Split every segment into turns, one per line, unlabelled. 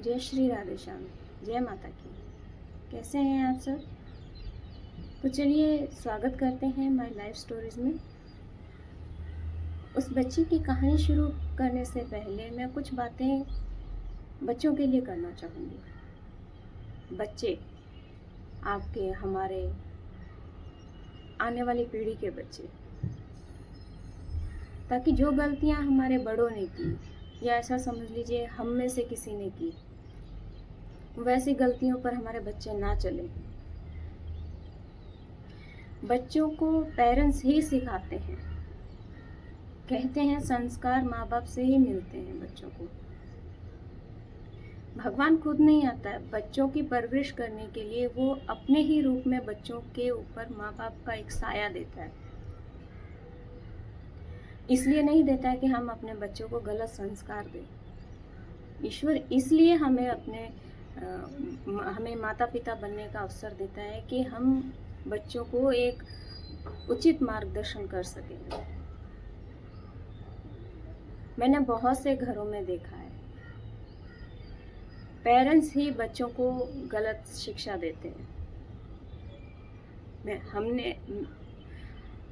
जय श्री राधे श्याम। जय माता की। कैसे हैं आप सब? तो चलिए स्वागत करते हैं माय लाइफ स्टोरीज में। उस बच्ची की कहानी शुरू करने से पहले मैं कुछ बातें बच्चों के लिए करना चाहूँगी। बच्चे आपके, हमारे, आने वाली पीढ़ी के बच्चे, ताकि जो गलतियाँ हमारे बड़ों ने की या ऐसा समझ लीजिए हम में से किसी ने की, वैसी गलतियों पर हमारे बच्चे ना चलें। बच्चों को पेरेंट्स ही सिखाते हैं। कहते हैं संस्कार माँ बाप से ही मिलते हैं बच्चों को। भगवान खुद नहीं आता है बच्चों की परवरिश करने के लिए, वो अपने ही रूप में बच्चों के ऊपर माँ बाप का एक साया देता है। इसलिए नहीं देता है कि हम अपने बच्चों को गलत संस्कार दें। ईश्वर इसलिए हमें माता पिता बनने का अवसर देता है कि हम बच्चों को एक उचित मार्गदर्शन कर सकें। मैंने बहुत से घरों में देखा है पेरेंट्स ही बच्चों को गलत शिक्षा देते हैं।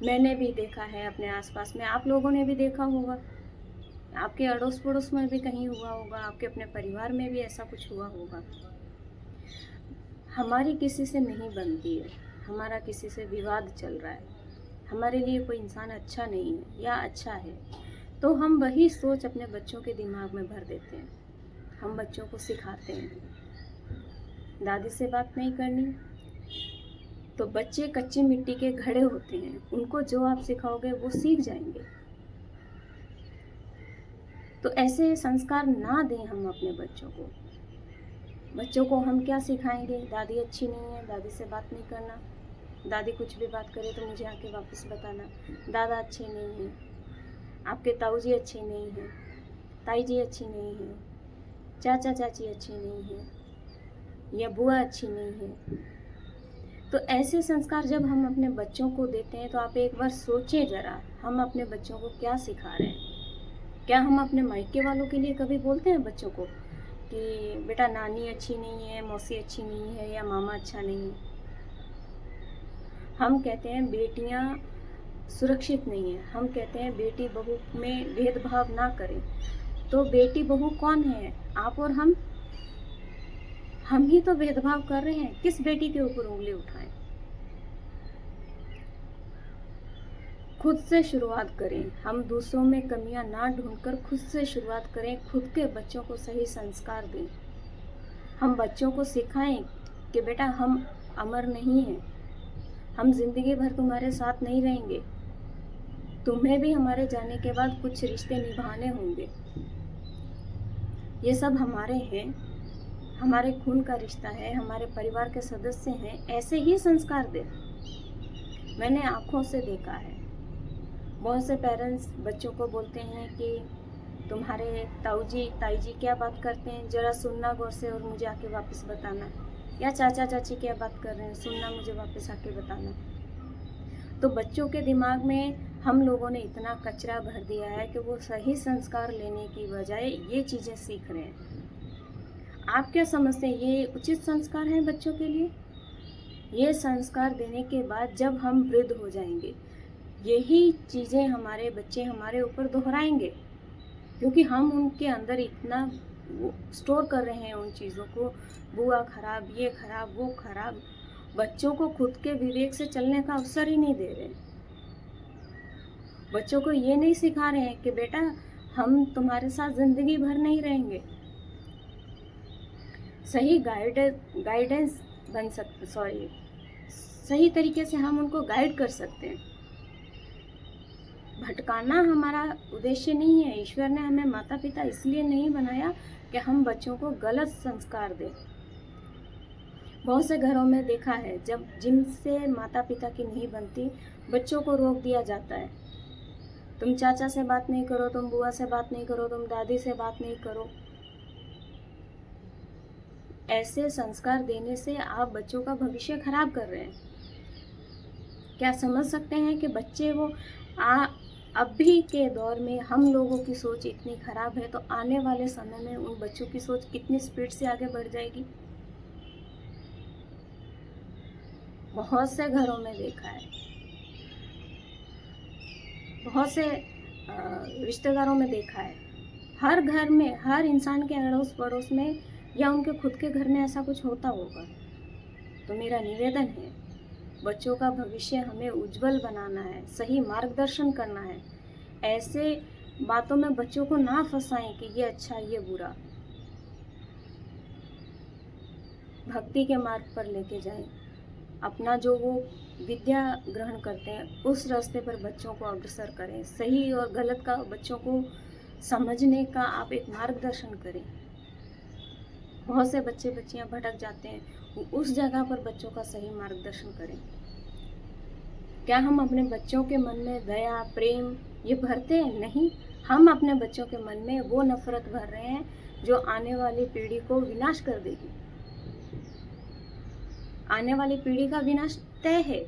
मैंने भी देखा है अपने आसपास में, आप लोगों ने भी देखा होगा, आपके अड़ोस पड़ोस में भी कहीं हुआ होगा, आपके अपने परिवार में भी ऐसा कुछ हुआ होगा। हमारी किसी से नहीं बनती है, हमारा किसी से विवाद चल रहा है, हमारे लिए कोई इंसान अच्छा नहीं है या अच्छा है, तो हम वही सोच अपने बच्चों के दिमाग में भर देते हैं। हम बच्चों को सिखाते हैं दादी से बात नहीं करनी, तो बच्चे कच्ची मिट्टी के घड़े होते हैं, उनको जो आप सिखाओगे वो सीख जाएंगे। तो ऐसे संस्कार ना दें हम अपने बच्चों को। बच्चों को हम क्या सिखाएंगे? दादी अच्छी नहीं है, दादी से बात नहीं करना, दादी कुछ भी बात करे तो मुझे आके वापस बताना, दादा अच्छे नहीं हैं, आपके ताऊ जी अच्छे नहीं हैं, ताई जी अच्छी नहीं है, चाचा चाची अच्छे नहीं हैं, या बुआ अच्छी नहीं है। तो ऐसे संस्कार जब हम अपने बच्चों को देते हैं तो आप एक बार सोचें ज़रा, हम अपने बच्चों को क्या सिखा रहे हैं। क्या हम अपने मायके वालों के लिए कभी बोलते हैं बच्चों को कि बेटा नानी अच्छी नहीं है, मौसी अच्छी नहीं है, या मामा अच्छा नहीं है? हम कहते हैं बेटियां सुरक्षित नहीं है, हम कहते हैं बेटी बहू में भेदभाव ना करें। तो बेटी बहू कौन है? आप और हम ही तो भेदभाव कर रहे हैं। किस बेटी के ऊपर उंगली उठाएं? खुद से शुरुआत करें। हम दूसरों में कमियां ना ढूंढकर खुद से शुरुआत करें, खुद के बच्चों को सही संस्कार दें। हम बच्चों को सिखाएं कि बेटा हम अमर नहीं हैं, हम जिंदगी भर तुम्हारे साथ नहीं रहेंगे, तुम्हें भी हमारे जाने के बाद कुछ रिश्ते निभाने होंगे, ये सब हमारे हैं, हमारे खून का रिश्ता है, हमारे परिवार के सदस्य हैं। ऐसे ही संस्कार दें। मैंने आंखों से देखा है बहुत से पेरेंट्स बच्चों को बोलते हैं कि तुम्हारे ताऊ जी ताई जी क्या बात करते हैं, जरा सुनना गौर से और मुझे आके वापस बताना, या चाचा चाची क्या बात कर रहे हैं, सुनना, मुझे वापस आके बताना। तो बच्चों के दिमाग में हम लोगों ने इतना कचरा भर दिया है कि वो सही संस्कार लेने की बजाय ये चीज़ें सीख रहे हैं। आप क्या समझते हैं ये उचित संस्कार हैं बच्चों के लिए? ये संस्कार देने के बाद जब हम वृद्ध हो जाएंगे, यही चीज़ें हमारे बच्चे हमारे ऊपर दोहराएंगे, क्योंकि हम उनके अंदर इतना स्टोर कर रहे हैं उन चीज़ों को। बुआ खराब, ये खराब, वो खराब। बच्चों को खुद के विवेक से चलने का अवसर ही नहीं दे रहे। बच्चों को ये नहीं सिखा रहे हैं कि बेटा हम तुम्हारे साथ जिंदगी भर नहीं रहेंगे। सही गाइडेंस बन सकते, सही तरीके से हम उनको गाइड कर सकते हैं। भटकाना हमारा उद्देश्य नहीं है। ईश्वर ने हमें माता पिता इसलिए नहीं बनाया कि हम बच्चों को गलत संस्कार दें। बहुत से घरों में देखा है जब जिनसे माता पिता की नहीं बनती, बच्चों को रोक दिया जाता है, तुम चाचा से बात नहीं करो, तुम बुआ से बात नहीं करो, तुम दादी से बात नहीं करो। ऐसे संस्कार देने से आप बच्चों का भविष्य खराब कर रहे हैं। क्या समझ सकते हैं कि बच्चे वो अभी के दौर में हम लोगों की सोच इतनी खराब है, तो आने वाले समय में उन बच्चों की सोच कितनी स्पीड से आगे बढ़ जाएगी। बहुत से घरों में देखा है, बहुत से रिश्तेदारों में देखा है, हर घर में, हर इंसान के अड़ोस पड़ोस में या उनके खुद के घर में ऐसा कुछ होता होगा। तो मेरा निवेदन है, बच्चों का भविष्य हमें उज्जवल बनाना है, सही मार्गदर्शन करना है। ऐसे बातों में बच्चों को ना फंसाएं कि ये अच्छा ये बुरा। भक्ति के मार्ग पर लेके जाएं। अपना जो वो विद्या ग्रहण करते हैं उस रास्ते पर बच्चों को अग्रसर करें। सही और गलत का बच्चों को समझने का आप एक मार्गदर्शन करें। बहुत से बच्चे बच्चियां भटक जाते हैं, उस जगह पर बच्चों का सही मार्गदर्शन करें। क्या हम अपने बच्चों के मन में दया प्रेम ये भरते हैं? नहीं, हम अपने बच्चों के मन में वो नफरत भर रहे हैं जो आने वाली पीढ़ी को विनाश कर देगी। आने वाली पीढ़ी का विनाश तय है।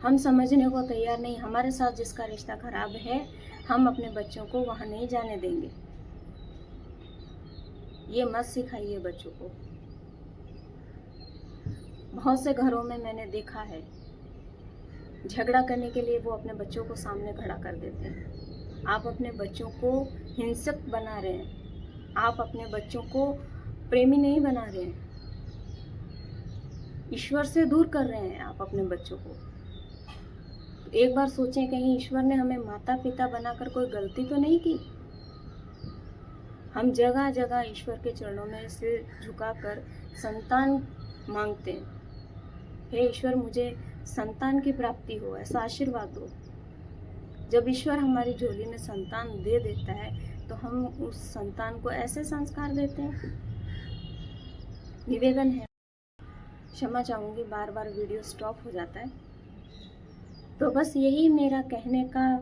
हम समझने को तैयार नहीं। हमारे साथ जिसका रिश्ता खराब है, हम अपने बच्चों को वहां नहीं जाने देंगे। ये मत सिखाइए बच्चों को। बहुत से घरों में मैंने देखा है, झगड़ा करने के लिए वो अपने बच्चों को सामने खड़ा कर देते हैं। आप अपने बच्चों को हिंसक बना रहे हैं, आप अपने बच्चों को प्रेमी नहीं बना रहे हैं, ईश्वर से दूर कर रहे हैं आप अपने बच्चों को। तो एक बार सोचें, कहीं ईश्वर ने हमें माता पिता बनाकर कोई गलती तो नहीं की? हम जगह जगह ईश्वर के चरणों में सिर झुकाकर संतान मांगते हैं। हे ईश्वर, मुझे संतान की प्राप्ति हो, ऐसा आशीर्वाद दो। जब ईश्वर हमारी झोली में संतान दे देता है तो हम उस संतान को ऐसे संस्कार देते हैं। निवेदन है, क्षमा चाहूँगी, बार बार वीडियो स्टॉप हो जाता है। तो बस यही मेरा कहने का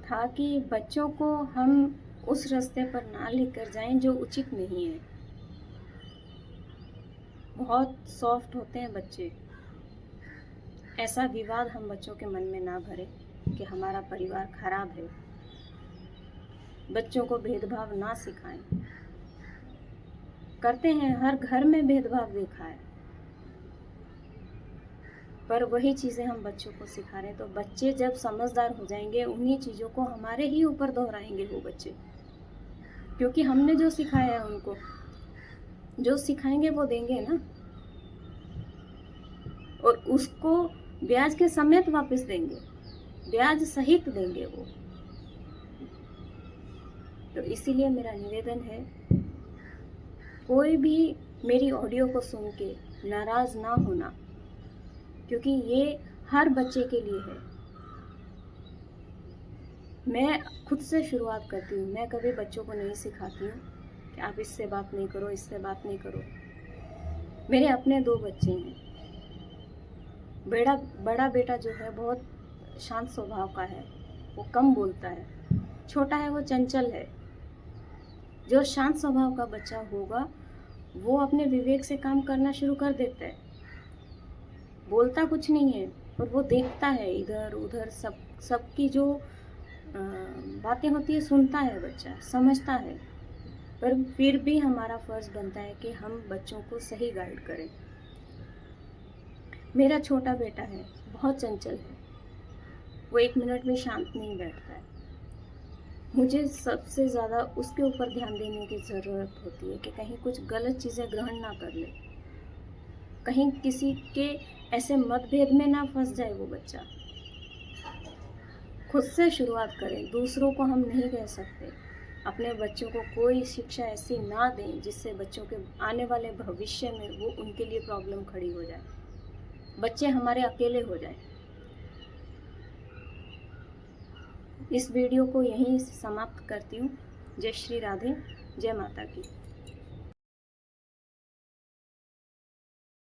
था कि बच्चों को हम उस रास्ते पर ना लेकर जाएं जो उचित नहीं है। बहुत सॉफ्ट होते हैं बच्चे। ऐसा विवाद हम बच्चों के मन में ना भरें कि हमारा परिवार खराब है। बच्चों को भेदभाव ना सिखाएं। करते हैं, हर घर में भेदभाव देखा है, पर वही चीज़ें हम बच्चों को सिखा रहे हैं। तो बच्चे जब समझदार हो जाएंगे, उन्हीं चीज़ों को हमारे ही ऊपर दोहराएंगे वो बच्चे, क्योंकि हमने जो सिखाया है उनको, जो सिखाएंगे वो देंगे ना, और उसको ब्याज के समेत वापस देंगे, ब्याज सहित देंगे वो। तो इसीलिए मेरा निवेदन है, कोई भी मेरी ऑडियो को सुन के नाराज ना होना, क्योंकि ये हर बच्चे के लिए है। मैं खुद से शुरुआत करती हूँ। मैं कभी बच्चों को नहीं सिखाती हूँ कि आप इससे बात नहीं करो, इससे बात नहीं करो। मेरे अपने 2 बच्चे हैं। बड़ा बेटा जो है बहुत शांत स्वभाव का है, वो कम बोलता है। छोटा है, वो चंचल है। जो शांत स्वभाव का बच्चा होगा वो अपने विवेक से काम करना शुरू कर देता है। बोलता कुछ नहीं है, पर वो देखता है इधर उधर, सबकी जो बातें होती है सुनता है बच्चा, समझता है। पर फिर भी हमारा फर्ज बनता है कि हम बच्चों को सही गाइड करें। मेरा छोटा बेटा है, बहुत चंचल है, वो 1 मिनट में शांत नहीं बैठता है। मुझे सबसे ज़्यादा उसके ऊपर ध्यान देने की ज़रूरत होती है कि कहीं कुछ गलत चीज़ें ग्रहण ना कर ले, कहीं किसी के ऐसे मतभेद में ना फंस जाए वो बच्चा। खुद से शुरुआत करें, दूसरों को हम नहीं कह सकते। अपने बच्चों को कोई शिक्षा ऐसी ना दें जिससे बच्चों के आने वाले भविष्य में वो उनके लिए प्रॉब्लम खड़ी हो जाए, बच्चे हमारे अकेले हो जाए। इस वीडियो को यहीं समाप्त करती हूँ। जय श्री राधे, जय माता की।